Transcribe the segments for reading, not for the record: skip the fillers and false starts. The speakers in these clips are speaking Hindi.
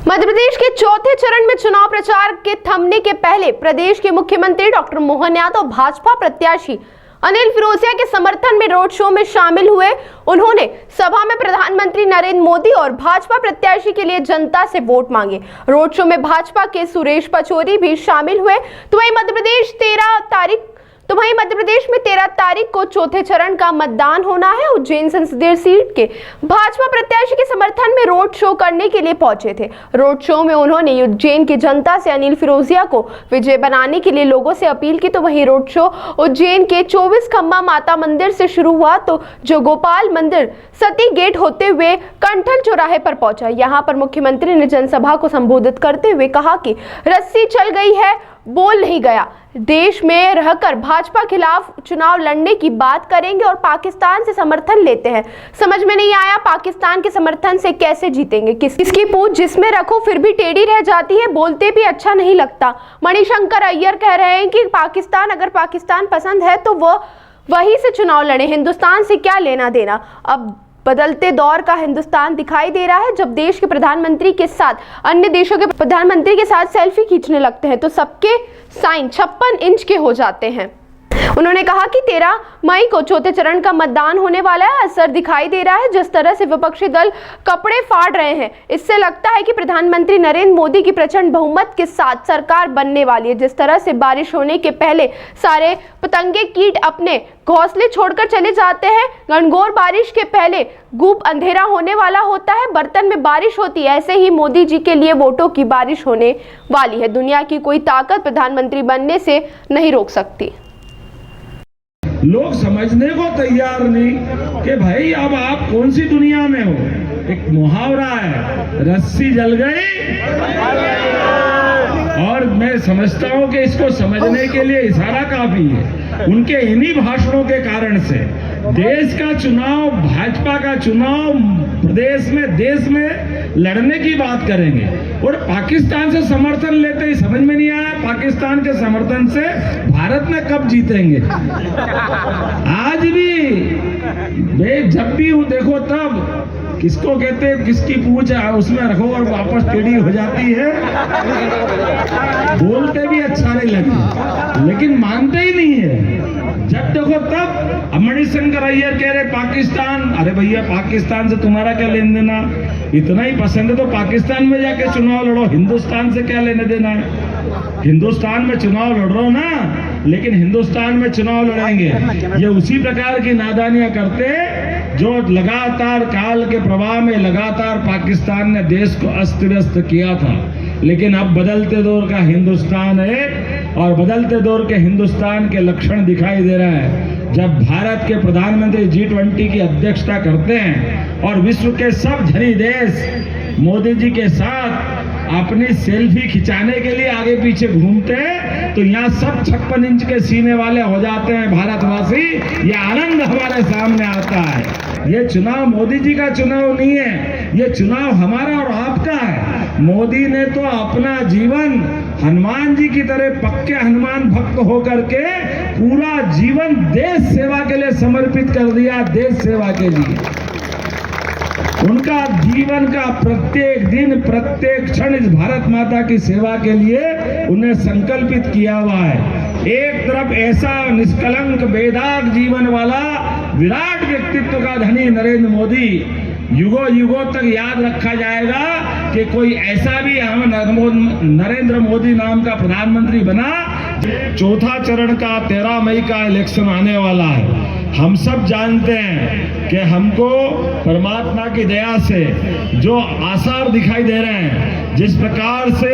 मध्य प्रदेश के चौथे चरण में चुनाव प्रचार के थमने के पहले प्रदेश के मुख्यमंत्री डॉक्टर मोहन यादव भाजपा प्रत्याशी अनिल फिरोजिया के समर्थन में रोड शो में शामिल हुए। उन्होंने सभा में प्रधानमंत्री नरेंद्र मोदी और भाजपा प्रत्याशी के लिए जनता से वोट मांगे। रोड शो में भाजपा के सुरेश पचौरी भी शामिल हुए। तो वहीं मध्य प्रदेश में 13 तारीख को चौथे चरण का मतदान होना है। उज्जैन संसदीय सीट के भाजपा प्रत्याशी के समर्थन में रोड शो करने के लिए पहुंचे थे। रोड शो में उन्होंने उज्जैन की जनता से अनिल फिरोजिया को विजय बनाने के लिए लोगों से अपील की। तो वहीं रोड शो उज्जैन के 24 खंबा माता मंदिर से शुरू हुआ तो जो गोपाल मंदिर सती गेट होते हुए कंठल चौराहे पर पहुंचा। यहाँ पर मुख्यमंत्री ने जनसभा को संबोधित करते हुए कहा कि रस्सी चल गई है, बोल नहीं गया। देश में रहकर भाजपा खिलाफ चुनाव लड़ने की बात करेंगे और पाकिस्तान से समर्थन लेते हैं। समझ में नहीं आया पाकिस्तान के समर्थन से कैसे जीतेंगे। किसकी पूछ जिसमें रखो फिर भी टेढ़ी रह जाती है, बोलते भी अच्छा नहीं लगता। मणिशंकर अय्यर कह रहे हैं कि अगर पाकिस्तान पसंद है तो वह वहीं से चुनाव लड़े, हिंदुस्तान से क्या लेना देना। अब बदलते दौर का हिंदुस्तान दिखाई दे रहा है। जब देश के प्रधानमंत्री के साथ अन्य देशों के प्रधानमंत्री के साथ सेल्फी खींचने लगते हैं तो सबके साइन 56 इंच के हो जाते हैं। उन्होंने कहा कि 13 मई को चौथे चरण का मतदान होने वाला है। असर दिखाई दे रहा है। जिस तरह से विपक्षी दल कपड़े फाड़ रहे हैं, इससे लगता है कि प्रधानमंत्री नरेंद्र मोदी की प्रचंड बहुमत के साथ सरकार बनने वाली है। जिस तरह से बारिश होने के पहले सारे पतंगे कीट अपने घोंसले छोड़कर चले जाते हैं, घनघोर बारिश के पहले गुप अंधेरा होने वाला होता है, बर्तन में बारिश होती है, ऐसे ही मोदी जी के लिए वोटों की बारिश होने वाली है। दुनिया की कोई ताकत प्रधानमंत्री बनने से नहीं रोक सकती। लोग समझने को तैयार नहीं कि भाई अब आप कौन सी दुनिया में हो। एक मुहावरा है, रस्सी जल गई। और मैं समझता हूं कि इसको समझने के लिए इशारा काफी है। उनके इन्हीं भाषणों के कारण से देश का चुनाव, भाजपा का चुनाव प्रदेश में, देश में लड़ने की बात करेंगे और पाकिस्तान से समर्थन लेते ही समझ में नहीं आया पाकिस्तान के समर्थन से भारत में कब जीतेंगे। आज भी मैं जब भी देखो तब किसको कहते हैं, किसकी पूछ उसमें रखो और वापस टेढ़ी हो जाती है। बोलते भी अच्छा नहीं लगे लेकिन मानते ही नहीं है। जब देखो तब मणिशंकर अय्यर कह रहे पाकिस्तान। अरे भैया, पाकिस्तान से तुम्हारा क्या लेन देना? इतना ही पसंद है तो पाकिस्तान में जाके चुनाव लड़ो, हिंदुस्तान से क्या लेने देना है। हिंदुस्तान में चुनाव लड़ रहे हो ना, लेकिन हिंदुस्तान में चुनाव लड़ेंगे। ये उसी प्रकार की नादानियां करते जो लगातार काल के प्रवाह में लगातार पाकिस्तान ने देश को अस्त व्यस्त किया था। लेकिन अब बदलते दौर का हिंदुस्तान है और बदलते दौर के हिंदुस्तान के लक्षण दिखाई दे रहा है। जब भारत के प्रधानमंत्री G20 की अध्यक्षता करते हैं और विश्व के सब धनी देश मोदी जी के साथ अपनी सेल्फी खिंचाने के लिए आगे पीछे घूमते हैं तो यहाँ सब 56 इंच के सीने वाले हो जाते हैं भारतवासी। ये आनंद हमारे सामने आता है। ये चुनाव मोदी जी का चुनाव नहीं है, ये चुनाव हमारा और आपका है। मोदी ने तो अपना जीवन हनुमान जी की तरह पक्के हनुमान भक्त होकर के पूरा जीवन देश सेवा के लिए समर्पित कर दिया। देश सेवा के लिए उनका जीवन का प्रत्येक दिन, प्रत्येक क्षण इस भारत माता की सेवा के लिए उन्हें संकल्पित किया हुआ है। एक तरफ ऐसा निष्कलंक बेदाग जीवन वाला विराट व्यक्तित्व का धनी नरेंद्र मोदी, युगों युगों तक याद रखा जाएगा कि कोई ऐसा भी नरेंद्र मोदी नाम का प्रधानमंत्री बना। चौथा चरण का 13 मई का इलेक्शन आने वाला है। हम सब जानते हैं कि हमको परमात्मा की दया से जो आसार दिखाई दे रहे हैं, जिस प्रकार से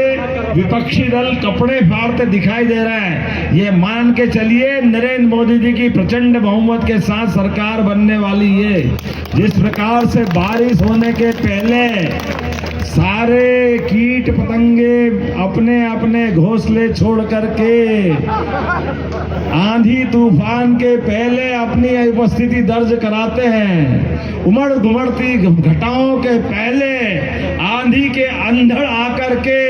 विपक्षी दल कपड़े फाड़ते दिखाई दे रहे हैं, ये मान के चलिए नरेंद्र मोदी जी की प्रचंड बहुमत के साथ सरकार बनने वाली है। जिस प्रकार से बारिश होने के पहले सारे कीट पतंगे अपने अपने घोंसले छोड़ करके आंधी तूफान के पहले अपनी उपस्थिति दर्ज कराते हैं। उमड़ घुमड़ती घटाओं के पहले आंधी के अंधड़ आकर के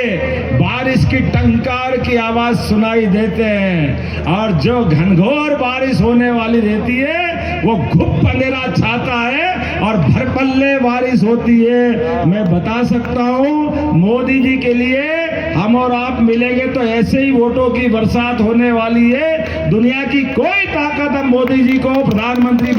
बारिश की टंकार की आवाज सुनाई देते हैं। और जो घनघोर बारिश होने वाली रहती है वो घुप अंधेरा छाता है और भरपल्ले बारिश होती है। मैं बता सकता हूं मोदी जी के लिए हम और आप मिलेंगे तो ऐसे ही वोटों की बरसात होने वाली है। दुनिया की कोई ताकत अब मोदी जी को प्रधानमंत्री